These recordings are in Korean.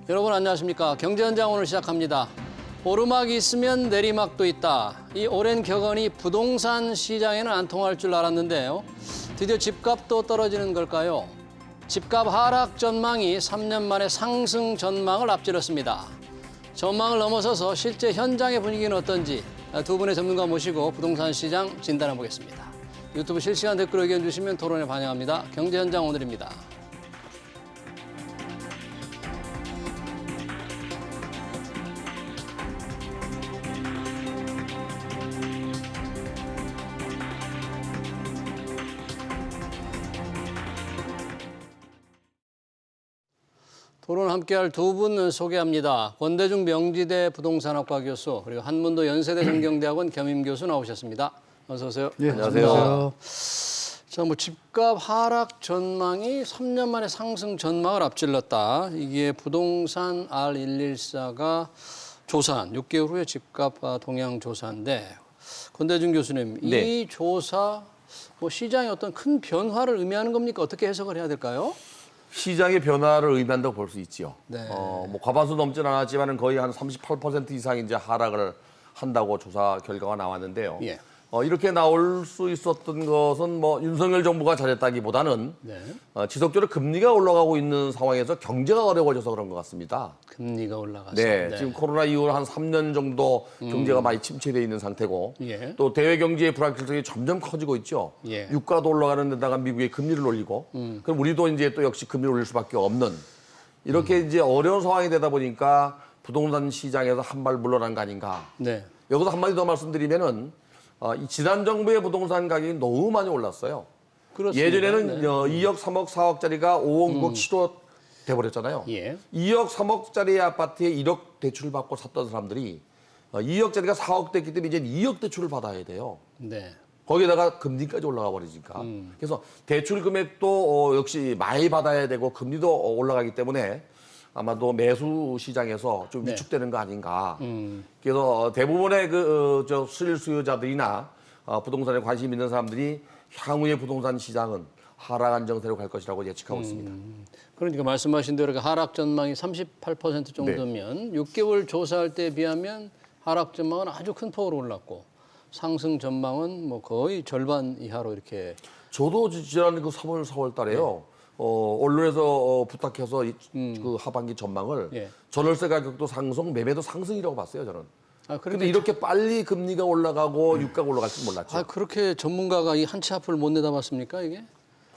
여러분 안녕하십니까. 경제현장 오늘 시작합니다. 오르막이 있으면 내리막도 있다. 이 오랜 격언이 부동산 시장에는 안 통할 줄 알았는데요. 드디어 집값도 떨어지는 걸까요? 집값 하락 전망이 3년 만에 상승 전망을 앞질렀습니다. 전망을 넘어서서 실제 현장의 분위기는 어떤지 두 분의 전문가 모시고 부동산 시장 진단해 보겠습니다. 유튜브 실시간 댓글 의견 주시면 토론에 반영합니다. 경제현장 오늘입니다. 토론 함께할 두 분 소개합니다. 권대중 명지대 부동산학과 교수 그리고 한문도 연세대 정경대학원 겸임 교수 나오셨습니다. 어서 오세요. 네, 안녕하세요. 자, 집값 하락 전망이 3년 만에 상승 전망을 앞질렀다. 이게 부동산 R114가 조사한 6개월 후에 집값 동향 조사인데 권대중 교수님, 네. 이 조사 시장에 어떤 큰 변화를 의미하는 겁니까? 어떻게 해석을 해야 될까요? 시장의 변화를 의미한다고 볼 수 있죠. 네. 과반수 넘지는 않았지만 거의 한 38% 이상 이제 하락을 한다고 조사 결과가 나왔는데요. 예. 이렇게 나올 수 있었던 것은 윤석열 정부가 잘했다기보다는 네. 지속적으로 금리가 올라가고 있는 상황에서 경제가 어려워져서 그런 것 같습니다. 금리가 올라가서. 네, 지금 코로나 이후 한 3년 정도 경제가 많이 침체되어 있는 상태고 예. 또 대외 경제의 불확실성이 점점 커지고 있죠. 예. 유가도 올라가는 데다가 미국의 금리를 올리고 그럼 우리도 이제 또 역시 금리를 올릴 수밖에 없는 이렇게 이제 어려운 상황이 되다 보니까 부동산 시장에서 한 발 물러난 거 아닌가. 네. 여기서 한마디 더 말씀드리면은 이 지난 정부의 부동산 가격이 너무 많이 올랐어요. 그렇습니다. 예전에는 네. 2억, 3억, 4억짜리가 5억, 6억, 7억 돼버렸잖아요. 예. 2억, 3억짜리 아파트에 1억 대출 받고 샀던 사람들이 2억짜리가 4억 됐기 때문에 이제 2억 대출을 받아야 돼요. 네. 거기에다가 금리까지 올라가 버리니까. 그래서 대출 금액도 역시 많이 받아야 되고 금리도 올라가기 때문에 아마도 매수 시장에서 좀 네. 위축되는 거 아닌가. 그래서 대부분의 수일 수요자들이나 부동산에 관심 있는 사람들이 향후의 부동산 시장은 하락 안정세로 갈 것이라고 예측하고 있습니다. 그러니까 말씀하신 대로 하락 전망이 38% 정도면 6개월 조사할 때에 비하면 하락 전망은 아주 큰 폭으로 올랐고 상승 전망은 거의 절반 이하로 이렇게. 저도 지난 3월, 4월 달에요. 언론에서 부탁해서 그 하반기 전망을 예. 전월세 가격도 상승, 매매도 상승이라고 봤어요, 저는. 그런데 근데 이렇게 빨리 금리가 올라가고 유가가 올라갈 줄 몰랐죠. 그렇게 전문가가 이 한 치 앞을 못 내다봤습니까, 이게?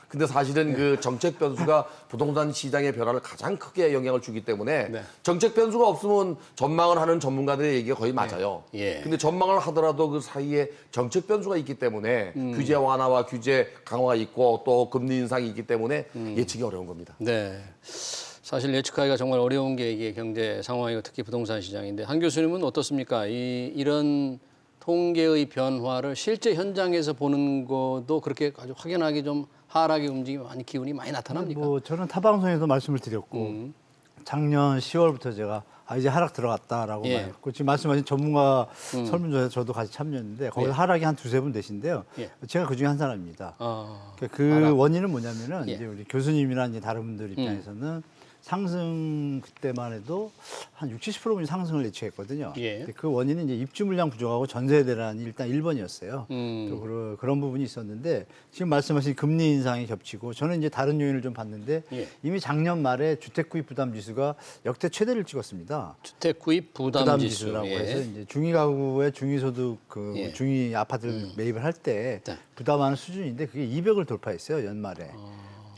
근데 사실은 그 정책 변수가 부동산 시장의 변화를 가장 크게 영향을 주기 때문에 네. 정책 변수가 없으면 전망을 하는 전문가들의 얘기가 거의 맞아요. 예. 근데 전망을 하더라도 그 사이에 정책 변수가 있기 때문에 규제 완화와 규제 강화가 있고 또 금리 인상이 있기 때문에 예측이 어려운 겁니다. 네. 사실 예측하기가 정말 어려운 게 이게 경제 상황이고 특히 부동산 시장인데 한 교수님은 어떻습니까? 이런 통계의 변화를 실제 현장에서 보는 것도 그렇게 아주 확연하게 좀 하락의 움직임이 기운이 많이 나타납니까? 저는 타 방송에서 말씀을 드렸고 작년 10월부터 제가 이제 하락 들어갔다라고 예. 말했고 지금 말씀하신 전문가 설문조사에 저도 같이 참여했는데 거기서 예. 하락이 한 두세 분 되신데요. 예. 제가 그 중에 한 사람입니다. 그 하락. 원인은 뭐냐면은 예. 이제 우리 교수님이나 이제 다른 분들 입장에서는 상승 그때만 해도 한 60, 70%분이 상승을 예측했거든요. 예. 근데 그 원인은 이제 입주 물량 부족하고 전세 대란이 일단 1번이었어요. 또 그런 부분이 있었는데 지금 말씀하신 금리 인상이 겹치고 저는 이제 다른 요인을 좀 봤는데 예. 이미 작년 말에 주택 구입 부담 지수가 역대 최대를 찍었습니다. 주택 구입 부담 지수. 지수라고 예. 해서 이제 중위 가구의 중위 소득 예. 중위 아파트를 매입을 할 때 네. 부담하는 수준인데 그게 200을 돌파했어요, 연말에.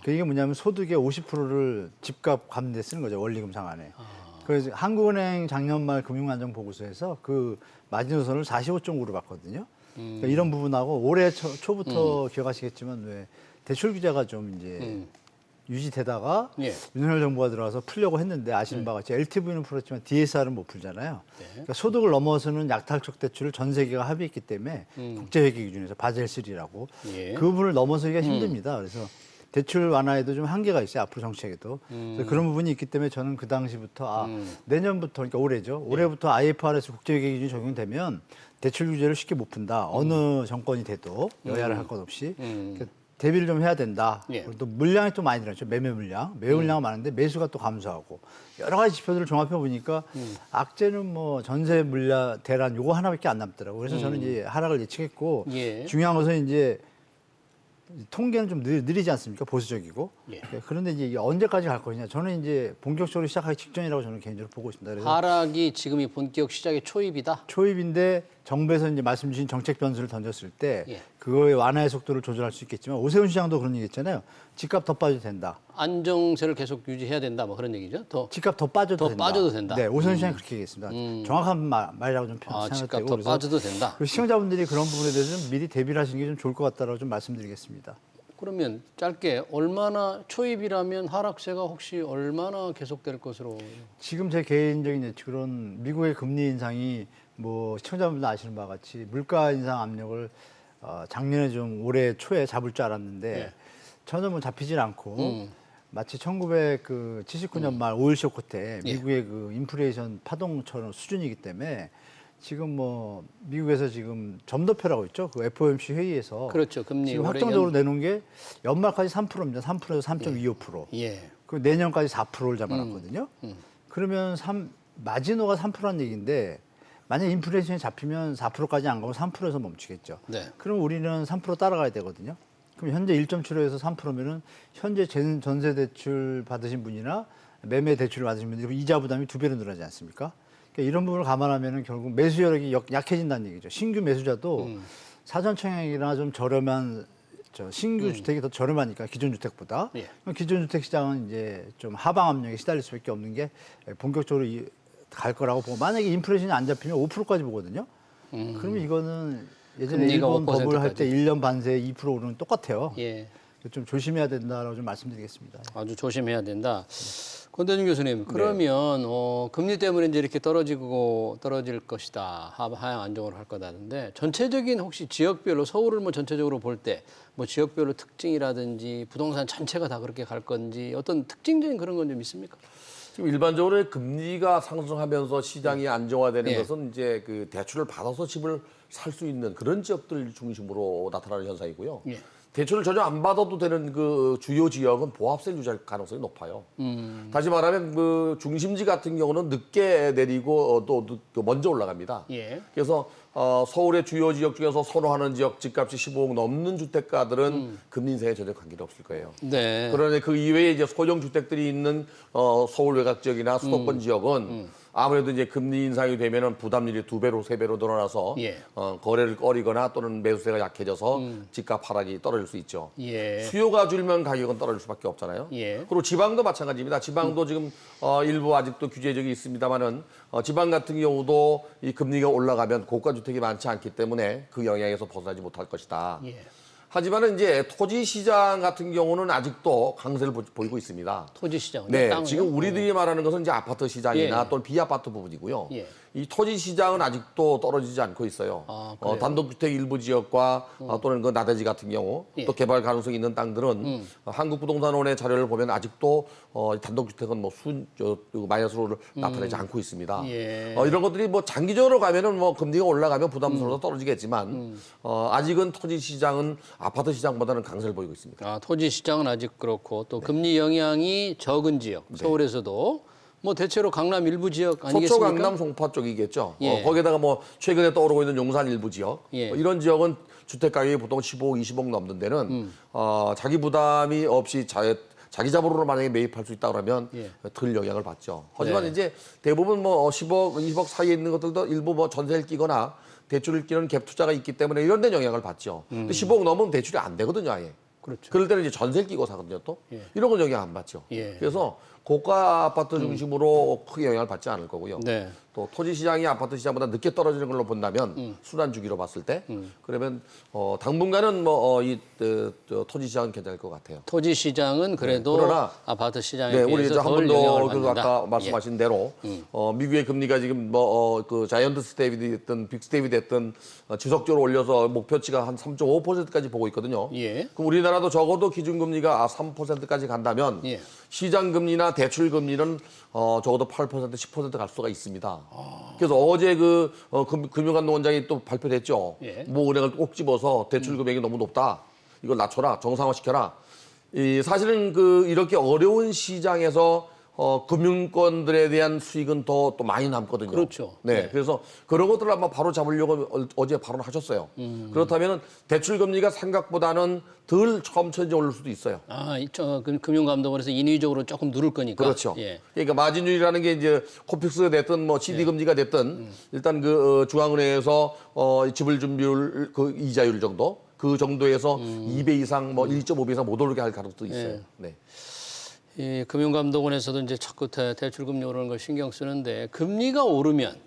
그게 뭐냐면 소득의 50%를 집값 갚는 데 쓰는 거죠, 원리금 상환에. 그래서 한국은행 작년 말 금융안정 보고서에서 그 마지노선을 45.9로 봤거든요. 그러니까 이런 부분하고 올해 초부터 기억하시겠지만 왜 대출 규제가 좀 이제 유지되다가 예. 윤석열 정부가 들어와서 풀려고 했는데 아시는 바와 같이 LTV는 풀었지만 DSR은 못 풀잖아요. 네. 그러니까 소득을 넘어서는 약탈적 대출을 전 세계가 합의했기 때문에 국제회계 기준에서 바젤3라고 예. 그 부분을 넘어서기가 힘듭니다. 그래서 대출 완화에도 좀 한계가 있어요. 앞으로 정책에도. 그래서 그런 부분이 있기 때문에 저는 그 당시부터 내년부터 그러니까 올해죠. 올해부터 IFRS 국제회계 기준이 적용되면 대출 규제를 쉽게 못 푼다. 어느 정권이 돼도 여야를 할 것 없이. 그러니까 대비를 좀 해야 된다. 예. 그리고 또 물량이 또 많이 늘었죠. 매매 물량. 매매 물량은 많은데 매수가 또 감소하고 여러 가지 지표들을 종합해 보니까 악재는 뭐 전세 물량 대란 요거 하나밖에 안 남더라고요. 그래서 저는 이제 하락을 예측했고 예. 중요한 것은 이제 통계는 좀 느리지 않습니까? 보수적이고. 예. 그런데 이제 이게 언제까지 갈 것이냐. 저는 이제 본격적으로 시작하기 직전이라고 저는 개인적으로 보고 있습니다. 그래서 하락이 지금이 본격 시작의 초입이다. 초입인데 정부에서 이제 말씀 주신 정책 변수를 던졌을 때 예. 그거의 완화의 속도를 조절할 수 있겠지만 오세훈 시장도 그런 얘기 했잖아요. 집값 더 빠져도 된다. 안정세를 계속 유지해야 된다. 뭐 그런 얘기죠. 더 집값 더 빠져도 더 된다. 빠져도 된다. 네, 오세훈 시장이 그렇게 얘기했습니다. 정확한 말이라고 좀 집값 생각되고 더 그래서 빠져도 된다. 그 시청자분들이 그런 부분에 대해서 좀 미리 대비를 하시는 게 좀 좋을 것 같다라고 좀 말씀드리겠습니다. 그러면 짧게 얼마나 초입이라면 하락세가 혹시 얼마나 계속될 것으로? 지금 제 개인적인 예측으로는 미국의 금리 인상이 뭐 시청자분들 아시는 바와 같이 물가 인상 압력을 작년에 좀 올해 초에 잡을 줄 알았는데 네. 전혀 뭐 잡히질 않고 마치 1979년 말 오일 쇼크 때 미국의 그 인플레이션 파동처럼 수준이기 때문에 지금 뭐 미국에서 지금 점도표라고 있죠. 그 FOMC 회의에서 그렇죠. 금리 지금 올해 확정적으로 내놓은 게 연말까지 3%입니다. 3%에서 3.25%. 예. 그 내년까지 4%를 잡아놨거든요. 그러면 마지노가 3%란 얘기인데 만약 인플레이션이 잡히면 4%까지 안 가고 3%에서 멈추겠죠. 네. 그럼 우리는 3% 따라가야 되거든요. 그럼 현재 1.75에서 3%면은 현재 전세 대출 받으신 분이나 매매 대출을 받으신 분들이 이자 부담이 2배로 늘어나지 않습니까? 그러니까 이런 부분을 감안하면은 결국 매수 여력이 약해진다는 얘기죠. 신규 매수자도 사전 청약이나 좀 저렴한 신규 주택이 더 저렴하니까 기존 주택보다 예. 기존 주택 시장은 이제 좀 하방 압력에 시달릴 수밖에 없는 게 본격적으로 갈 거라고 보고 만약에 인플레이션이 안 잡히면 5%까지 보거든요. 그러면 이거는 예전에 금리가 일본 버블 할 5% 때 1년 반세 2% 오르는 똑같아요. 예. 좀 조심해야 된다라고 좀 말씀드리겠습니다. 아주 조심해야 된다. 권대중 교수님, 그러면 금리 때문에 이제 이렇게 떨어질 것이다. 하향 안정을 할 거다는데 전체적인 혹시 지역별로 서울을 뭐 전체적으로 볼 때 뭐 지역별로 특징이라든지 부동산 전체가 다 그렇게 갈 건지 어떤 특징적인 그런 건 좀 있습니까? 지금 일반적으로 금리가 상승하면서 시장이 안정화되는 예. 것은 이제 그 대출을 받아서 집을 살 수 있는 그런 지역들 중심으로 나타나는 현상이고요. 예. 대출을 전혀 안 받아도 되는 그 주요 지역은 보합세를 유지할 가능성이 높아요. 다시 말하면 그 중심지 같은 경우는 늦게 내리고 또 먼저 올라갑니다. 예. 그래서 서울의 주요 지역 중에서 선호하는 지역 집값이 15억 넘는 주택가들은 금리 인상에 전혀 관계가 없을 거예요. 네. 그러나 그 이외에 이제 소형 주택들이 있는 서울 외곽 지역이나 수도권 지역은 아무래도 이제 금리 인상이 되면은 부담률이 2배로 3배로 늘어나서 예. 거래를 꺼리거나 또는 매수세가 약해져서 집값 하락이 떨어질 수 있죠. 예. 수요가 줄면 가격은 떨어질 수밖에 없잖아요. 예. 그리고 지방도 마찬가지입니다. 지방도 지금 일부 아직도 규제적이 있습니다만은 지방 같은 경우도 이 금리가 올라가면 고가 주택이 많지 않기 때문에 그 영향에서 벗어나지 못할 것이다. 예. 하지만은 이제 토지 시장 같은 경우는 아직도 강세를 보이고 있습니다. 토지 시장. 네, 땅을요? 지금 우리들이 말하는 것은 이제 아파트 시장이나 예. 또는 비아파트 부분이고요. 예. 이 토지 시장은 아직도 떨어지지 않고 있어요. 아, 그래요? 단독주택 일부 지역과 또는 그 나대지 같은 경우 예. 또 개발 가능성이 있는 땅들은 한국부동산원의 자료를 보면 아직도 단독주택은 뭐 마이너스로 나타내지 않고 있습니다. 예. 이런 것들이 뭐 장기적으로 가면은 뭐 금리가 올라가면 부담스러워서 떨어지겠지만 아직은 토지 시장은 아파트 시장보다는 강세를 보이고 있습니다. 토지 시장은 아직 그렇고 또 금리 영향이 적은 지역, 서울에서도 뭐 대체로 강남 일부 지역 아니겠습니까? 서초, 강남, 송파 쪽이겠죠. 예. 거기에다가 뭐 최근에 떠오르고 있는 용산 일부 지역 예. 이런 지역은 주택 가격이 보통 15억, 20억 넘는 데는 자기 부담이 없이 자기 자본으로 만약에 매입할 수 있다 그러면 예. 덜 영향을 받죠. 하지만 네. 이제 대부분 뭐 10억, 20억 사이에 있는 것들도 일부 뭐 전세를 끼거나 대출을 끼는 갭 투자가 있기 때문에 이런 데 영향을 받죠. 근데 15억 넘으면 대출이 안 되거든요, 아예. 그렇죠. 그럴 때는 이제 전세를 끼고 사거든요, 또. 예. 이런 건 영향 안 받죠. 예. 그래서 고가 아파트 중심으로 크게 영향을 받지 않을 거고요. 네. 또 토지 시장이 아파트 시장보다 늦게 떨어지는 걸로 본다면 순환 주기로 봤을 때 그러면 당분간은 뭐 토지 시장은 괜찮을 것 같아요. 토지 시장은 그래도 그러나 아파트 시장에 네, 우리 이제 비해서 한 덜 번 영향을 더 그 받는다. 아까 말씀하신 대로 미국의 금리가 지금 그 자이언트 스텝이 됐든 빅 스텝이 됐든 지속적으로 올려서 목표치가 한 3.5%까지 보고 있거든요. 예. 그럼 우리나라도 적어도 기준금리가 3%까지 간다면 예. 시장금리나 대출금리는 적어도 8% 10% 갈 수가 있습니다. 그래서 어제 금융감독원장이 또 발표됐죠. 예. 모 은행을 꼭 집어서 대출 금액이 너무 높다. 이걸 낮춰라, 정상화시켜라. 이 사실은 이렇게 어려운 시장에서 금융권들에 대한 수익은 더 또 많이 남거든요. 그렇죠. 네, 네. 그래서 그런 것들을 한번 바로 잡으려고 어제 발언하셨어요. 그렇다면 대출 금리가 생각보다는 덜 천천히 오를 수도 있어요. 금융감독원에서 인위적으로 조금 누를 거니까. 그렇죠. 예. 그러니까 마진율이라는 게 이제 코픽스가 됐든 뭐 CD 금리가 됐든 일단 중앙은행에서 지불 준비율 이자율 정도 그 정도에서 2배 이상 뭐 1.5배 이상 못 오르게 할 가능성도 있어요. 네. 이 금융감독원에서도 이제 자꾸 대출금리 오르는 걸 신경 쓰는데 금리가 오르면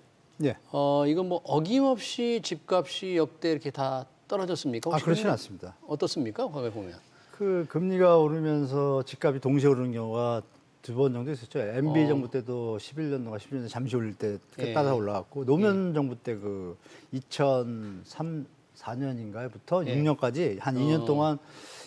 예. 이건 뭐 어김없이 집값이 역대 이렇게 다 떨어졌습니까? 혹시 그렇지는 금리 않습니다. 어떻습니까? 과거에 보면. 그 금리가 오르면서 집값이 동시에 오르는 경우가 2번 정도 있었죠. MB 정부 때도 11년도가 11년도 잠시 올릴 때 예. 따라 올라갔고 노무현 정부 때 2003, 4년인가부터 6년까지 한 2년 동안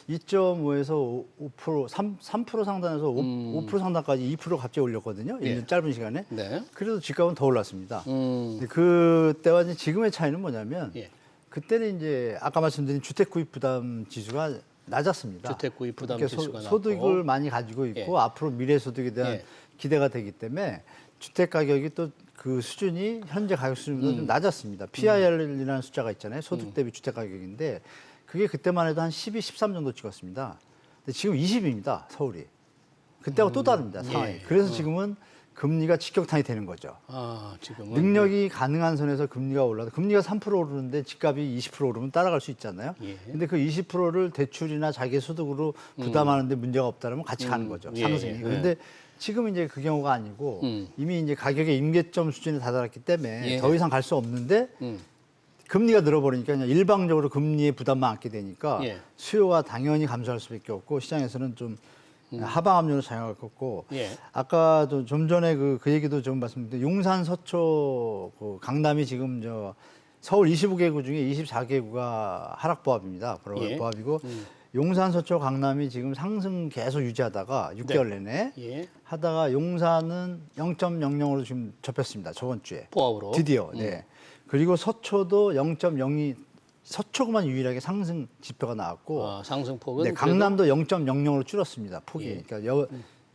2.5에서 5%, 3% 상단에서 5% 상단까지 2% 갑자기 올렸거든요. 1년 짧은 시간에. 네. 그래도 집값은 더 올랐습니다. 근데 그때와 이제 지금의 차이는 뭐냐면 예. 그때는 이제 아까 말씀드린 주택 구입 부담 지수가 낮았습니다. 주택 구입 부담 그러니까 지수가 소득을 낮고. 많이 가지고 있고 예. 앞으로 미래 소득에 대한 예. 기대가 되기 때문에 주택 가격이 또 그 수준이 현재 가격 수준보다 좀 낮았습니다. PIR이라는 숫자가 있잖아요. 소득 대비 주택 가격인데 그게 그때만 해도 한 12, 13 정도 찍었습니다. 근데 지금 20입니다. 서울이. 그때하고 또 다릅니다. 상황이. 예. 그래서 지금은 금리가 직격탄이 되는 거죠. 지금은 능력이 가능한 선에서 금리가 올라도 금리가 3% 오르는데 집값이 20% 오르면 따라갈 수 있잖아요. 예. 근데 그 20%를 대출이나 자기 소득으로 부담하는데 문제가 없다면 같이 가는 거죠. 예, 상승이. 예. 그런데 지금 이제 그 경우가 아니고 이미 이제 가격의 임계점 수준에 다다랐기 때문에 예. 더 이상 갈 수 없는데 금리가 늘어버리니까 그냥 일방적으로 금리의 부담만 안게 되니까 예. 수요가 당연히 감소할 수밖에 없고 시장에서는 좀 하방 압력으로 작용할 거고 예. 아까도 좀 전에 그 얘기도 좀 말씀드렸는데 용산 서초 강남이 지금 서울 25개구 중에 24개구가 하락 보합입니다. 예. 보합이고 용산 서초 강남이 지금 상승 계속 유지하다가 6개월 내내 예. 하다가 용산은 0.00으로 지금 접혔습니다. 저번 주에. 보합으로. 드디어. 네. 그리고 서초도 0.02 서초구만 유일하게 상승 지표가 나왔고 상승폭은 네, 강남도 0.00으로 줄었습니다. 폭이. 예. 그러니까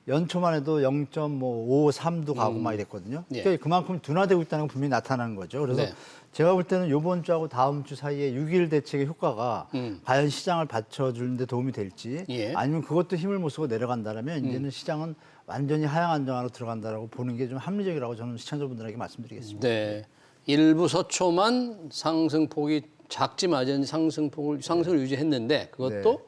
연초만 해도 0.53도 가고 막 이랬거든요. 예. 그러니까 그만큼 둔화되고 있다는 건 분명히 나타나는 거죠. 그래서 네. 제가 볼 때는 이번 주하고 다음 주 사이에 6.1 대책의 효과가 과연 시장을 받쳐주는 데 도움이 될지 예. 아니면 그것도 힘을 못 쓰고 내려간다면 이제는 시장은 완전히 하향 안정화로 들어간다라고 보는 게 좀 합리적이라고 저는 시청자분들에게 말씀드리겠습니다. 네. 일부 서초만 상승폭이 작지만 상승을 유지했는데 그것도 네.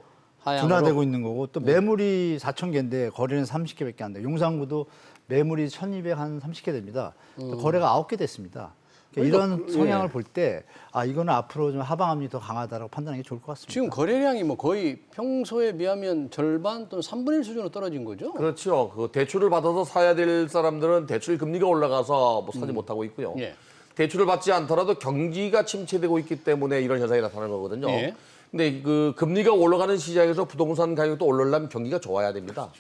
하향으로 둔화되고 있는 거고 또 매물이 4천 개인데 거래는 30개밖에 안 돼요. 용산구도 매물이 1,200 한 30개 됩니다. 거래가 9개 됐습니다. 그러니까 이런 성향을 볼 때 이거는 앞으로 좀 하방압력이 더 강하다라고 판단하는 게 좋을 것 같습니다. 지금 거래량이 뭐 거의 평소에 비하면 절반 또는 3분의 1 수준으로 떨어진 거죠? 그렇죠. 그 대출을 받아서 사야 될 사람들은 대출 금리가 올라가서 뭐 사지 못하고 있고요. 예. 대출을 받지 않더라도 경기가 침체되고 있기 때문에 이런 현상이 나타나는 거거든요. 예. 근데 그 금리가 올라가는 시장에서 부동산 가격도 오르려면 경기가 좋아야 됩니다.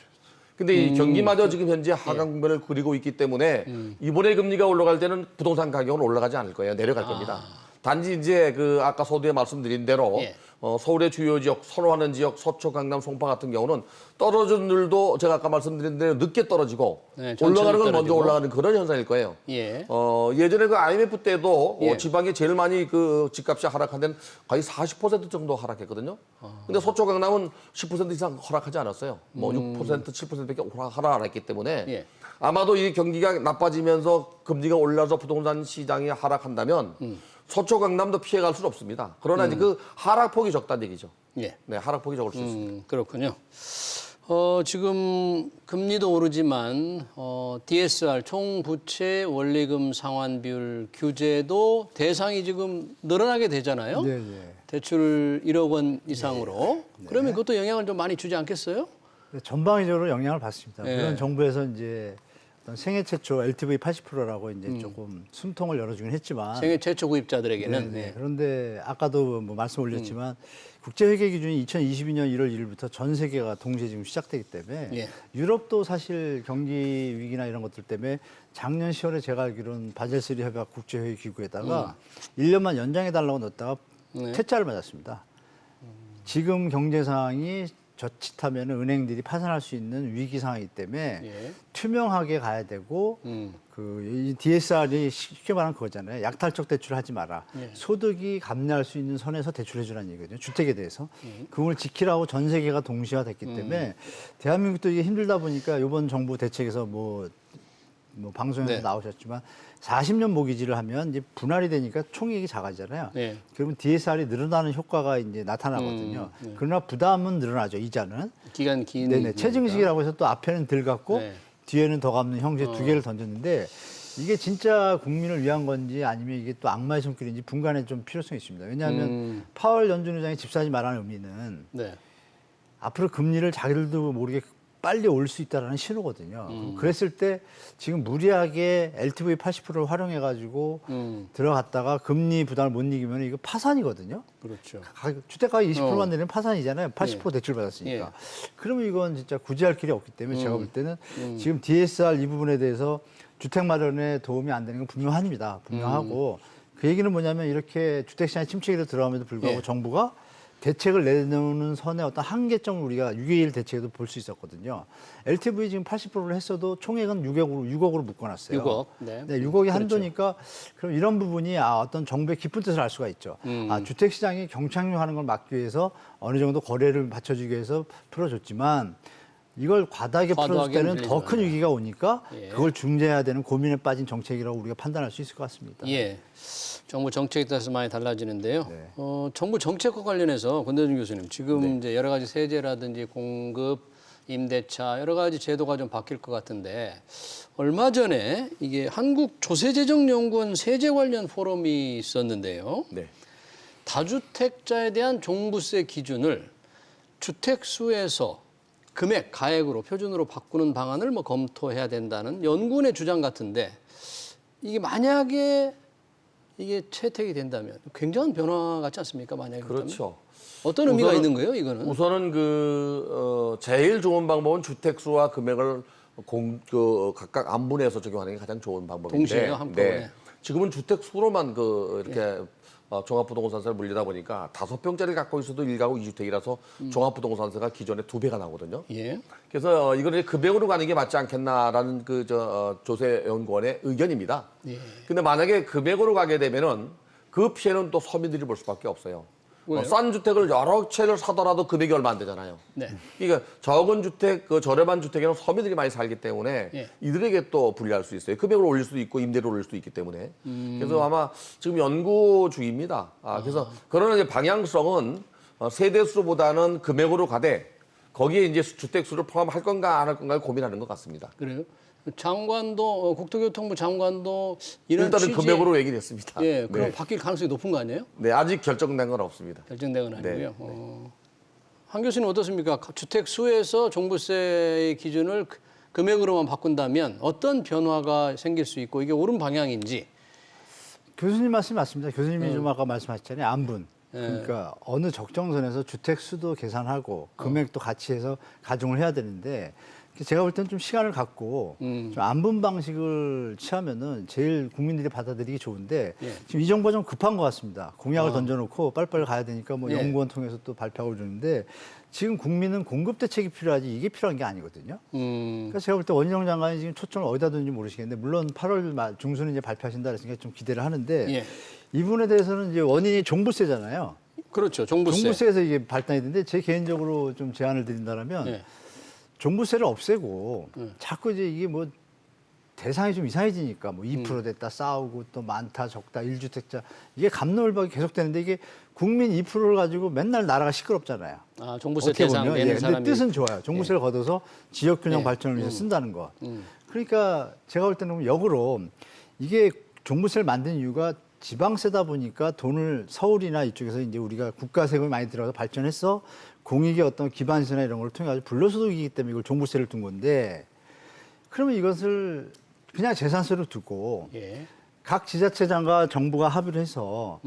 근데 이 경기마저 지금 현재 하강 국면을 그리고 있기 때문에 이번에 금리가 올라갈 때는 부동산 가격은 올라가지 않을 거예요. 내려갈 겁니다. 단지 이제 아까 서두에 말씀드린 대로 예. 서울의 주요 지역, 선호하는 지역, 서초, 강남, 송파 같은 경우는 떨어진 늘도 제가 아까 말씀드린 대로 늦게 떨어지고 네, 천천히 올라가는 건 먼저 떨어지고. 올라가는 그런 현상일 거예요. 예. 예전에 그 IMF 때도 예. 지방에 제일 많이 그 집값이 하락한 데는 거의 40% 정도 하락했거든요. 근데 서초, 강남은 10% 이상 하락하지 않았어요. 뭐 6%, 7%밖에 하락 안 했기 때문에 예. 아마도 이 경기가 나빠지면서 금리가 올라서 부동산 시장이 하락한다면 서초, 강남도 피해갈 수는 없습니다. 그러나 이제 그 하락폭이 적다는 얘기죠. 예. 네, 하락폭이 적을 수 있습니다. 그렇군요. 지금 금리도 오르지만 DSR 총부채 원리금 상환 비율 규제도 대상이 지금 늘어나게 되잖아요. 네, 네. 대출 1억 원 이상으로. 그러면 그것도 영향을 좀 많이 주지 않겠어요? 전방위적으로 영향을 받습니다. 예. 물론 정부에서 이제 어떤 생애 최초 LTV 80%라고 이제 조금 숨통을 열어주긴 했지만 생애 최초 구입자들에게는. 네, 네. 그런데 아까도 뭐 말씀 올렸지만 국제회계 기준이 2022년 1월 1일부터 전 세계가 동시에 지금 시작되기 때문에 예. 유럽도 사실 경기 위기나 이런 것들 때문에 작년 10월에 제가 알기로는 바젤3 협약 국제회계 기구에다가 1년만 연장해 달라고 넣었다가 네. 퇴짜를 맞았습니다. 지금 경제 상황이 저치하면 은행들이 파산할 수 있는 위기 상황이기 때문에 예. 투명하게 가야 되고 이 DSR이 쉽게 말하면 그거잖아요. 약탈적 대출을 하지 마라. 예. 소득이 감내할 수 있는 선에서 대출해 주라는 얘기거든요. 주택에 대해서. 그걸 지키라고 전 세계가 동시화됐기 때문에 대한민국도 이게 힘들다 보니까 이번 정부 대책에서 뭐 방송에서 네. 나오셨지만 40년 모기지를 하면 이제 분할이 되니까 총액이 작아지잖아요. 네. 그러면 DSR이 늘어나는 효과가 이제 나타나거든요. 네. 그러나 부담은 늘어나죠. 이자는. 기간 긴. 네네. 체증식이라고 해서 또 앞에는 덜 갚고 네. 뒤에는 더 갚는 형제 두 개를 던졌는데 이게 진짜 국민을 위한 건지 아니면 이게 또 악마의 손길인지 분간에 좀 필요성이 있습니다. 왜냐하면 파월 연준 의장이 집 사지 말라는 의미는 네. 앞으로 금리를 자기들도 모르게 빨리 올 수 있다는 신호거든요. 그랬을 때 지금 무리하게 LTV 80%를 활용해가지고 들어갔다가 금리 부담을 못 이기면 이거 파산이거든요. 그렇죠. 주택가가 20%만 내리면 파산이잖아요. 80% 예. 대출 받았으니까. 예. 그러면 이건 진짜 구제할 길이 없기 때문에 제가 볼 때는 지금 DSR 이 부분에 대해서 주택 마련에 도움이 안 되는 건 분명합니다. 분명하고 그 얘기는 뭐냐면 이렇게 주택시장의 침체기로 들어감에도 불구하고 예. 정부가 대책을 내놓는 선의 어떤 한계점을 우리가 6.21 대책에도 볼 수 있었거든요. LTV 지금 80%를 했어도 총액은 6억으로 묶어놨어요. 6억. 네. 6억이 그렇죠. 한도니까 그럼 이런 부분이 어떤 정부의 깊은 뜻을 알 수가 있죠. 주택시장이 경착륙하는 걸 막기 위해서 어느 정도 거래를 받쳐주기 위해서 풀어줬지만 이걸 과다하게 풀어줄 과도하게는 때는 더 큰 풀리지 위기가 오니까 예. 그걸 중재해야 되는 고민에 빠진 정책이라고 우리가 판단할 수 있을 것 같습니다. 예. 정부 정책에 따라서 많이 달라지는데요. 네. 정부 정책과 관련해서 권대중 교수님, 지금 이제 여러 가지 세제라든지 공급, 임대차 여러 가지 제도가 좀 바뀔 것 같은데 얼마 전에 이게 한국조세재정연구원 세제 관련 포럼이 있었는데요. 네. 다주택자에 대한 종부세 기준을 주택 수에서 금액, 가액으로 표준으로 바꾸는 방안을 뭐 검토해야 된다는 연구원의 주장 같은데 이게 만약에 이게 채택이 된다면 굉장한 변화 같지 않습니까? 만약에 그렇죠. 어떤 의미가 우선은- 있는 거예요, 이거는? 우선은 제일 좋은 방법은 주택수와 금액을 각각 안분해서 적용하는 게 가장 좋은 방법인데. 동시에요, 한꺼번에? 지금은 주택수로만 이렇게 종합부동산세를 물리다 보니까 5평짜리를 갖고 있어도 1가구 2주택이라서 종합부동산세가 기존에 2배가 나거든요. 예. 그래서 이거는 금액으로 가는 게 맞지 않겠나라는 조세연구원의 의견입니다. 예. 근데 만약에 금액으로 가게 되면은 그 피해는 또 서민들이 볼 수밖에 없어요. 왜요? 싼 주택을 여러 채를 사더라도 금액이 얼마 안 되잖아요. 네. 그러니까 적은 주택, 저렴한 주택에는 서민들이 많이 살기 때문에 예. 이들에게 또 불리할 수 있어요. 금액을 올릴 수도 있고 임대료를 올릴 수도 있기 때문에. 그래서 아마 지금 연구 중입니다. 그래서 그러나 이제 방향성은 세대수보다는 금액으로 가되 거기에 이제 주택수를 포함할 건가 안 할 건가를 고민하는 것 같습니다. 그래요? 장관도 국토교통부 장관도 이런 일단은 취지 금액으로 얘기를 했습니다. 예, 그럼 네. 바뀔 가능성이 높은 거 아니에요? 네, 아직 결정된 건 없습니다. 결정된 건 아니고요. 네. 한 교수님 어떻습니까? 주택 수에서 종부세의 기준을 금액으로만 바꾼다면 어떤 변화가 생길 수 있고 이게 옳은 방향인지. 교수님 말씀이 맞습니다. 교수님이 좀 아까 말씀하셨잖아요. 안분. 예. 그러니까 어느 적정선에서 주택 수도 계산하고 금액도 같이 해서 가중을 해야 되는데 제가 볼 때는 좀 시간을 갖고 좀 안분 방식을 취하면은 제일 국민들이 받아들이기 좋은데 예. 지금 이 정부가 좀 급한 것 같습니다. 공약을 던져놓고 빨리빨리 가야 되니까 뭐 예. 연구원 통해서 또 발표하고 그러는데 지금 국민은 공급 대책이 필요하지 이게 필요한 게 아니거든요. 그러니까 제가 볼 때 원희룡 장관이 지금 초점을 어디다 두는지 모르시겠는데 물론 8월 말 중순에 이제 발표하신다 그랬으니까 좀 기대를 하는데 예. 이 부분에 대해서는 이제 원인이 종부세잖아요. 그렇죠. 종부세. 종부세에서 이게 발단이 되는데 제 개인적으로 좀 제안을 드린다면 예. 종부세를 없애고 자꾸 이제 이게 뭐 대상이 좀 이상해지니까 뭐 2% 됐다 싸우고 또 많다 적다 1주택자 이게 갑론을박이 계속되는데 이게 국민 2%를 가지고 맨날 나라가 시끄럽잖아요. 아, 종부세 어떻게 대상 보면 내는 근데 사람이 뜻은 좋아요. 종부세를 걷어서 지역균형 예. 발전을 위해서 쓴다는 거. 그러니까 제가 볼 때는 역으로 이게 종부세를 만든 이유가 지방세다 보니까 돈을 서울이나 이쪽에서 이제 우리가 국가 세금이 많이 들어가서 발전해서 공익의 어떤 기반세나 이런 걸 통해 가지고 불로소득이기 때문에 이걸 종부세를 둔 건데 그러면 이것을 그냥 재산세로 두고 예. 각 지자체장과 정부가 합의를 해서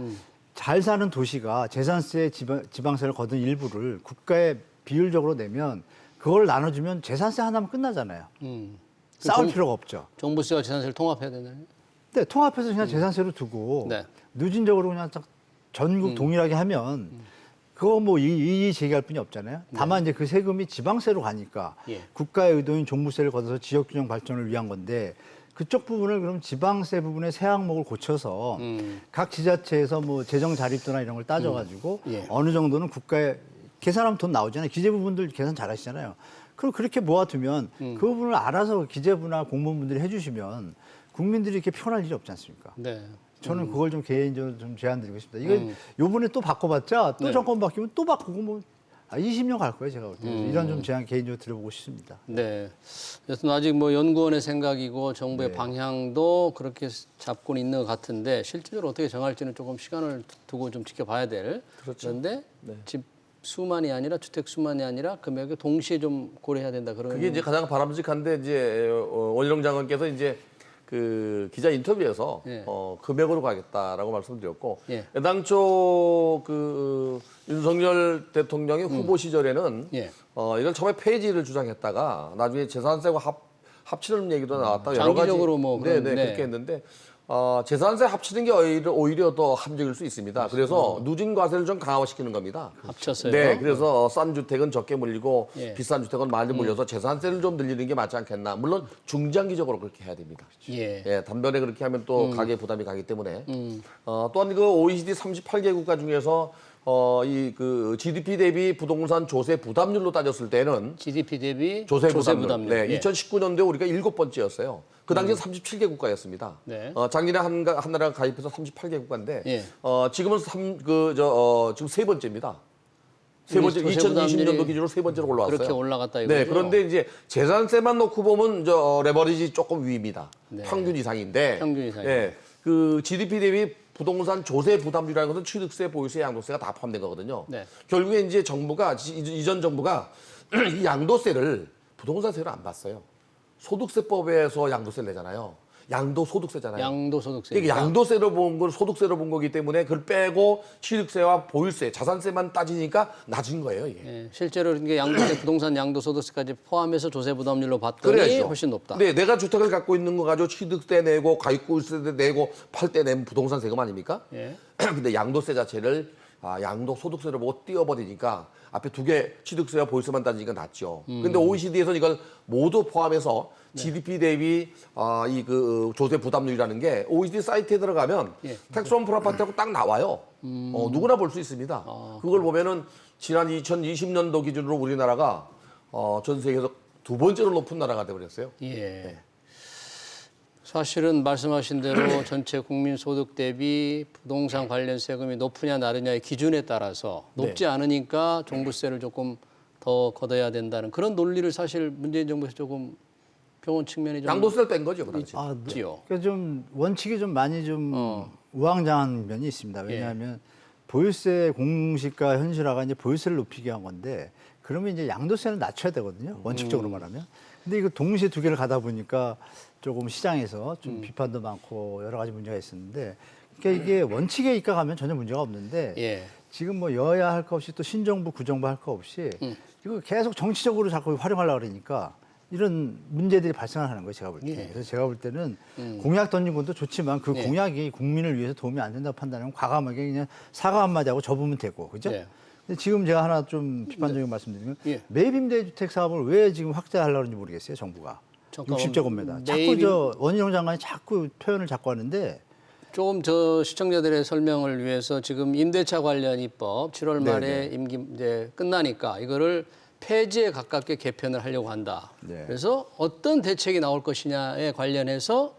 잘 사는 도시가 재산세 지방세를 거둔 일부를 국가에 비율적으로 내면 그걸 나눠주면 재산세 하나면 끝나잖아요. 싸울 필요가 없죠. 종부세와 재산세를 통합해야 되나요? 네, 통합해서 그냥 재산세로 두고 네. 누진적으로 그냥 딱 전국 동일하게 하면 그거 뭐 이의 제기할 뿐이 없잖아요. 다만 이제 그 세금이 지방세로 가니까 예. 국가의 의도인 종부세를 걷어서 지역균형 발전을 위한 건데 그쪽 부분을 그럼 지방세 부분의 세 항목을 고쳐서 각 지자체에서 뭐 재정 자립도나 이런 걸 따져가지고 예. 어느 정도는 국가에 계산하면 돈 나오잖아요. 기재부분들 계산 잘하시잖아요. 그럼 그렇게 모아두면 그 부분을 알아서 기재부나 공무원분들이 해주시면 국민들이 이렇게 피곤할 일이 없지 않습니까? 네. 저는 그걸 좀 개인적으로 좀 제안드리고 싶습니다. 이거 요번에 또 바꿔봤자 또 네. 정권 바뀌면 또 바꾸고 뭐 20년 갈 거예요, 제가 볼 때. 이런 좀 제안 개인적으로 드려보고 싶습니다. 네. 여튼 아직 뭐 연구원의 생각이고 정부의 네. 방향도 그렇게 잡고는 있는 것 같은데 실질적으로 어떻게 정할지는 조금 시간을 두고 좀 지켜봐야 될. 그렇죠. 그런데 네. 집 수만이 아니라 주택 수만이 아니라 금액을 동시에 좀 고려해야 된다. 그런 그게 이제 가장 바람직한데 이제 원희룡 장관께서 이제 그 기자 인터뷰에서 예. 금액으로 가겠다라고 말씀드렸고 예. 애당초 그 윤석열 대통령의 후보 시절에는 예. 이걸 처음에 폐지를 주장했다가 나중에 재산세와 합치는 얘기도 나왔다 여러 가지 장기적으로 뭐 네네 그런- 네. 그렇게 했는데 재산세 합치는 게 오히려 더 합리적일 수 있습니다. 그래서 누진 과세를 좀 강화시키는 겁니다. 합쳤어요. 네, 그래서 싼 주택은 적게 물리고 예. 비싼 주택은 많이 물려서 재산세를 좀 늘리는 게 맞지 않겠나. 물론 중장기적으로 그렇게 해야 됩니다. 예. 예, 단번에 그렇게 하면 또 가계 부담이 가기 때문에. 또한 그 OECD 38개 국가 중에서 이 그 GDP 대비 부동산 조세 부담률로 따졌을 때는 GDP 대비 조세 부담률. 부담률. 네, 예. 2019년도에 우리가 7번째였어요. 그 당시에 37개 국가였습니다. 네. 작년에 한 나라가 가입해서 38개 국가인데 예. 지금은 지금 세 번째입니다. 세 번째 조세 2020년도 부담률이 기준으로 세 번째로 올라왔어요. 그렇게 올라갔다 이거죠. 네, 그런데 이제 재산세만 놓고 보면 레버리지 조금 위입니다. 네. 평균 이상인데. 평균 이상이요. 네, 그 GDP 대비 부동산 조세 부담률이라는 것은 취득세, 보유세, 양도세가 다 포함된 거거든요. 네. 결국에 이제 정부가 이전 정부가 이 양도세를 부동산세로 안 봤어요. 소득세법에서 양도세를 내잖아요. 양도소득세잖아요. 양도소득세. 이게 양도세로 본 걸 소득세로 본 거기 때문에 그걸 빼고 취득세와 보유세, 자산세만 따지니까 낮은 거예요, 이게. 예, 실제로 이게 양도세, 부동산 양도소득세까지 포함해서 조세 부담률로 봤더니 그래야죠. 훨씬 높다. 네, 내가 주택을 갖고 있는 거 가지고 취득세 내고 가입구세 내고 팔 때 내면 부동산 세금 아닙니까? 예. 근데 양도세 자체를 양도소득세로 보고 띄워버리니까 앞에 두 개 취득세와 보유세만 따지니까 낮죠. 근데 OECD에서는 이걸 모두 포함해서 GDP 대비 이 그 조세 부담률이라는 게 OECD 사이트에 들어가면 예. 텍스 온 프로퍼티하고 딱 나와요. 누구나 볼 수 있습니다. 그걸 보면은 지난 2020년도 기준으로 우리나라가 전 세계에서 두 번째로 높은 나라가 돼버렸어요. 예. 사실은 말씀하신 대로 전체 국민 소득 대비 부동산 관련 세금이 높으냐 낮으냐의 기준에 따라서 높지 않으니까 종부세를 조금 더 걷어야 된다는 그런 논리를 사실 문재인 정부에서 조금 펴온 측면이 좀 양도세를 뺀 거죠, 그 당시. 있지요. 그러니까 좀 원칙이 좀 많이 좀 우왕좌왕한 면이 있습니다. 왜냐하면 보유세 공시가 현실화가 이제 보유세를 높이게 한 건데 그러면 이제 양도세는 낮춰야 되거든요. 원칙적으로 말하면. 근데 이거 동시에 두 개를 가다 보니까 조금 시장에서 좀 비판도 많고 여러 가지 문제가 있었는데 그러니까 이게 원칙에 입각하면 전혀 문제가 없는데 예. 지금 뭐 여야 할 거 없이 또 신정부 구정부 할 거 없이 이거 계속 정치적으로 자꾸 활용하려고 그러니까 이런 문제들이 발생하는 거예요, 제가 볼 때. 예. 그래서 제가 볼 때는 공약 던진 것도 좋지만 그 예. 공약이 국민을 위해서 도움이 안 된다고 판단하면 과감하게 그냥 사과 한마디 하고 접으면 되고, 그죠? 예. 근데 지금 제가 하나 좀 비판적인 말씀드리면 예. 매입임대주택 사업을 왜 지금 확대하려고 하는지 모르겠어요, 정부가. 잠깐만, 60제곱미터. 자꾸 매입임- 원희룡 장관이 자꾸 표현을 자꾸 하는데 조금 저 시청자들의 설명을 위해서 지금 임대차 관련 입법 7월 말에 임기 이제 끝나니까 이거를 폐지에 가깝게 개편을 하려고 한다. 네. 그래서 어떤 대책이 나올 것이냐에 관련해서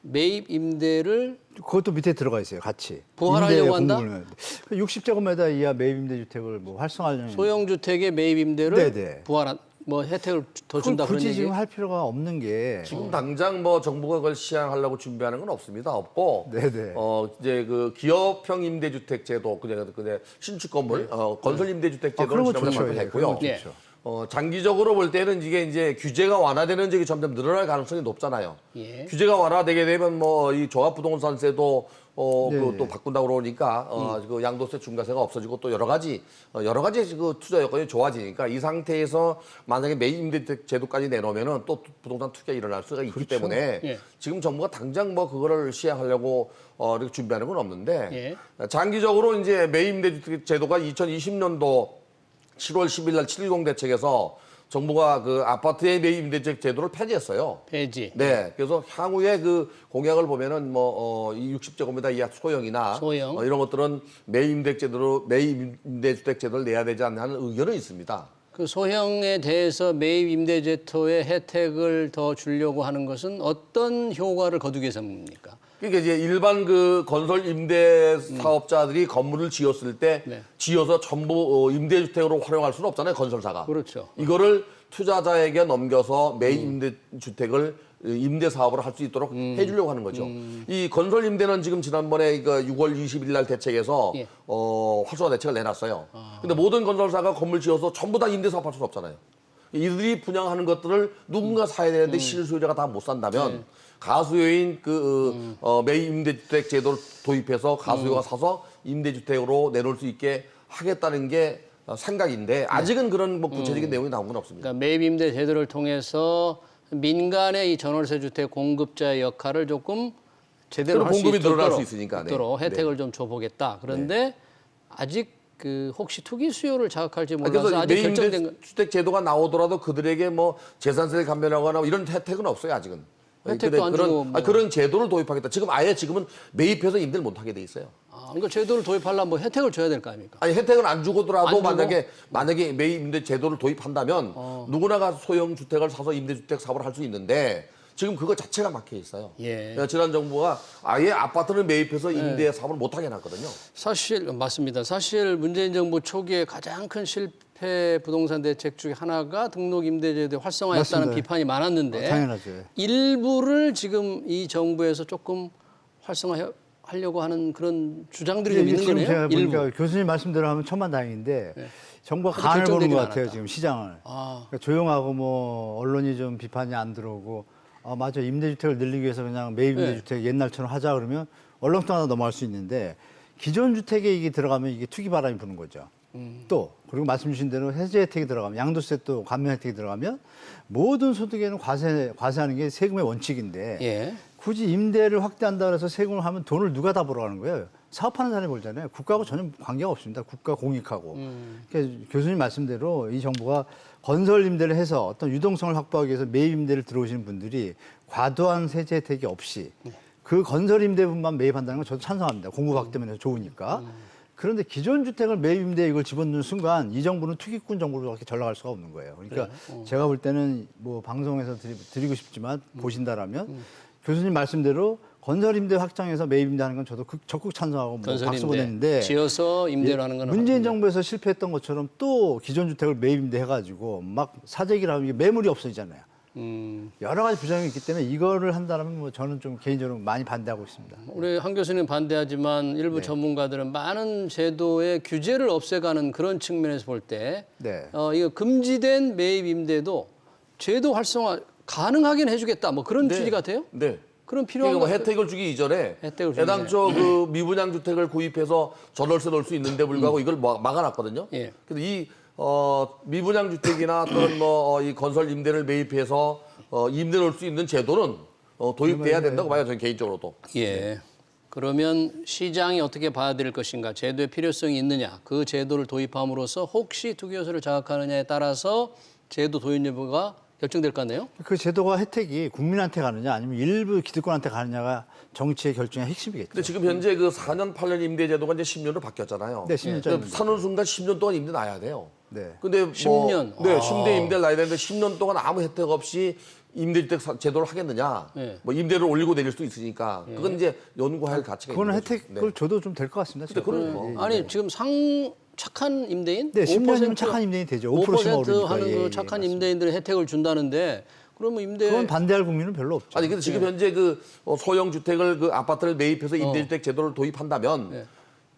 매입 임대를 그것도 밑에 들어가 있어요, 같이. 부활하려고 임대 한다? 공급을. 60제곱미터 이하 매입임대주택을 뭐 활성화하려는. 소형 주택의 매입 임대를 네네. 부활한 뭐 혜택을 더 그걸 준다 그런 굳이 얘기. 지금 할 필요가 없는 게 지금 당장 뭐 정부가 그걸 시행하려고 준비하는 건 없습니다. 없고 네네. 이제 그 기업형 임대주택 제도 그냥 신축 건물 건설 임대주택 그런 제도를 거 지난번에 좋죠. 발표했고요. 그런 거 예. 좋죠. 장기적으로 볼 때는 이게 이제 규제가 완화되는 적이 점점 늘어날 가능성이 높잖아요. 예. 규제가 완화되게 되면 뭐 이 종합부동산세도 네, 또 바꾼다고 그러니까 그 양도세 중과세가 없어지고 또 여러 가지 그 투자 여건이 좋아지니까 이 상태에서 만약에 매입 임대주택 제도까지 내놓으면은 또 부동산 투기가 일어날 수가 있기 때문에 예. 지금 정부가 당장 뭐 그거를 시행하려고 이렇게 준비하는 건 없는데 예. 장기적으로 이제 매입 임대주택 제도가 2020년도 7월 10일 날 7.10 대책에서 정부가 그 아파트의 매입 임대주택 제도를 폐지했어요. 폐지. 네, 그래서 향후에 그 공약을 보면은 이 60제곱미터 이하 소형이나 소형. 이런 것들은 매입 임대주택 제도를 내야 되지 않나 하는 의견은 있습니다. 그 소형에 대해서 매입 임대제도의 혜택을 더 주려고 하는 것은 어떤 효과를 거두기 위해서입니까? 그러니까 이제 일반 그 건설 임대 사업자들이 건물을 지었을 때 네. 지어서 전부 임대주택으로 활용할 수는 없잖아요, 건설사가. 그렇죠. 이거를 투자자에게 넘겨서 매입 임대주택을 임대 사업을 할 수 있도록 해주려고 하는 거죠. 이 건설 임대는 지금 지난번에 그 6월 20일 날 대책에서 예. 활성화 대책을 내놨어요. 근데 모든 건설사가 건물 지어서 전부 다 임대 사업할 수는 없잖아요. 이들이 분양하는 것들을 누군가 사야 되는데 실수요자가 다 못 산다면 가수요인 매입 임대주택 제도를 도입해서 가수요가 사서 임대주택으로 내놓을 수 있게 하겠다는 게 생각인데 아직은 그런 뭐 구체적인 내용이 나온 건 없습니다. 그러니까 매입 임대 제도를 통해서 민간의 이 전월세 주택 공급자의 역할을 조금 제대로 할 수 공급이 있도록, 늘어날 수 있으니까. 혜택을 좀 줘보겠다. 그런데 아직 그 혹시 투기 수요를 자극할지 몰라서 그래서 아직 매입 결정된 건 임대주택 제도가 나오더라도 그들에게 뭐 재산세를 감면하거나 이런 혜택은 없어요 아직은. 혜택도 안 주고 뭐. 그런 제도를 도입하겠다. 지금은 매입해서 임대를 못 하게 돼 있어요. 그러니까 제도를 도입하려면 뭐 혜택을 줘야 될 거 아닙니까? 아니 혜택은 안 주고더라도 안 주고? 만약에 매입 임대 제도를 도입한다면 누구나가 소형 주택을 사서 임대주택 사업을 할 수 있는데 지금 그거 자체가 막혀 있어요. 예. 지난 정부가 아예 아파트를 매입해서 임대 사업을 못 하게 해놨거든요. 사실 맞습니다. 사실 문재인 정부 초기에 가장 큰 실패 부동산 대책 중에 하나가 등록 임대제도 활성화했다는 맞습니다. 비판이 많았는데 당연하죠. 일부를 지금 이 정부에서 조금 활성화하려고 하는 그런 주장들이 좀 이게 있는 지금 거네요. 제가 일부. 보니까 교수님 말씀대로 하면 천만다행인데 정부가 아직 간을 보는 결정되진 것 같아요. 않았다. 지금 시장을. 아. 그러니까 조용하고 뭐 언론이 좀 비판이 안 들어오고 맞아 임대주택을 늘리기 위해서 그냥 매입 임대주택 옛날처럼 하자 그러면 얼렁뚱하다 넘어갈 수 있는데 기존 주택에 이게 들어가면 이게 투기 바람이 부는 거죠. 또 그리고 말씀 주신 대로 해제 혜택이 들어가면 양도세 또 감면 혜택이 들어가면 모든 소득에는 과세하는 게 세금의 원칙인데 예. 굳이 임대를 확대한다 그래서 세금을 하면 돈을 누가 다 벌어가는 거예요. 사업하는 사람이 벌잖아요. 국가하고 전혀 관계가 없습니다. 국가 공익하고. 그러니까 교수님 말씀대로 이 정부가 건설 임대를 해서 어떤 유동성을 확보하기 위해서 매입 임대를 들어오시는 분들이 과도한 세제 혜택이 없이 그 건설 임대분만 매입한다는 건 저도 찬성합니다. 공급 확대 면에서 좋으니까. 그런데 기존 주택을 매입 임대에 이걸 집어넣는 순간 이 정부는 투기꾼 정부로밖에 전락할 수가 없는 거예요. 그러니까 제가 볼 때는 뭐 방송에서 드리고 싶지만 보신다라면 교수님 말씀대로 건설 임대 확장해서 매입 임대하는 건 저도 적극 찬성하고 뭐 건설 박수 임대. 보냈는데 지어서 임대로 하는 건 문재인 정부에서 실패했던 것처럼 또 기존 주택을 매입 임대 해가지고 막 사재기를 하면 이게 매물이 없어지잖아요. 여러 가지 부작용이 있기 때문에 이거를 한다면 뭐 저는 좀 개인적으로 많이 반대하고 있습니다. 우리 한 교수님 반대하지만 일부 전문가들은 많은 제도의 규제를 없애가는 그런 측면에서 볼 때 네. 이거 금지된 매입 임대도 제도 활성화 가능하긴 해주겠다. 뭐 그런 취지 같아요? 네. 그럼 필요한 그러니까 뭐 것 혜택을 주기 이전에 혜택을 주기 애당초 그 미분양 주택을 구입해서 전월세 넣을 수 있는데 불구하고 이걸 막아놨거든요. 예. 그래서 이 미분양 주택이나 또는 이 건설 임대를 매입해서 임대 넣을 수 있는 제도는 도입돼야 된다고 봐요. 저는 개인적으로도. 예. 그러면 시장이 어떻게 봐야 될 것인가, 제도의 필요성이 있느냐, 그 제도를 도입함으로써 혹시 투기 요소를 자극하느냐에 따라서 제도 도입 여부가 결정될 것 같네요. 그 제도가 혜택이 국민한테 가느냐 아니면 일부 기득권한테 가느냐가 정치의 결정의 핵심이겠죠. 근데 지금 현재 그 4년, 8년 임대 제도가 이제 10년으로 바뀌었잖아요. 네, 10년짜리. 사는 순간 10년 동안 임대 놔야 돼요. 네. 근데 10년? 네, 10대 임대를 놔야 되는데 10년 동안 아무 혜택 없이 임대주택 제도를 하겠느냐? 네. 뭐 임대를 올리고 내릴 수도 있으니까 그건 이제 연구할 가치가 그거는 있는 거죠. 혜택을 줘도 좀 될 것 같습니다. 근데 그건 저도. 뭐. 아니 지금 착한 임대인? 네, 10년이면 착한 임대인이 되죠. 5%씩 5% 오르니까. 하는 예, 그 예, 착한 맞습니다. 임대인들의 혜택을 준다는데 그러면 임대 그건 반대할 국민은 별로 없죠. 아니 근데 지금 현재 그 소형 주택을 그 아파트를 매입해서 임대주택 제도를 도입한다면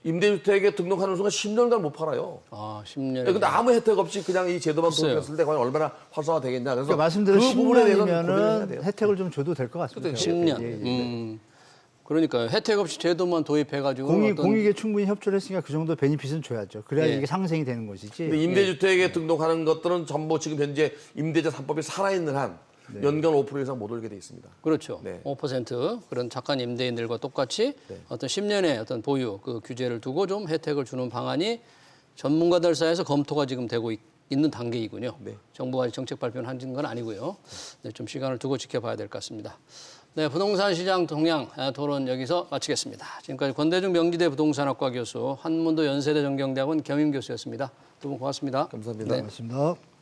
임대주택에 등록하는 순간 10년간 못 팔아요. 아, 10년. 근데 아무 혜택 없이 그냥 이 제도만 글쎄요. 도입했을 때 과연 얼마나 활성화되겠냐. 그래서 그러니까 말씀대로 그 부분에 대해서는 고민을 해야 10년이면은 돼요. 혜택을 좀 줘도 될 것 같습니다. 10년. 그러니까요. 혜택 없이 제도만 도입해가지고 공익에 충분히 협조를 했으니까 그 정도 베니핏은 줘야죠. 그래야 예. 이게 상생이 되는 것이지. 근데 임대주택에 등록하는 것들은 전부 지금 현재 임대차 3법이 살아있는 한 연간 5% 이상 못 올게 돼 있습니다. 그렇죠. 네. 5% 그런 착한 임대인들과 똑같이 어떤 10년의 어떤 보유 그 규제를 두고 좀 혜택을 주는 방안이 전문가들 사이에서 검토가 지금 되고 있는 단계이군요. 네. 정부가 정책 발표를 하는 건 아니고요. 네, 좀 시간을 두고 지켜봐야 될 것 같습니다. 네, 부동산 시장 동향 토론 여기서 마치겠습니다. 지금까지 권대중 명지대 부동산학과 교수, 한문도 연세대 정경대학원 겸임 교수였습니다. 두 분 고맙습니다. 감사합니다. 고맙습니다.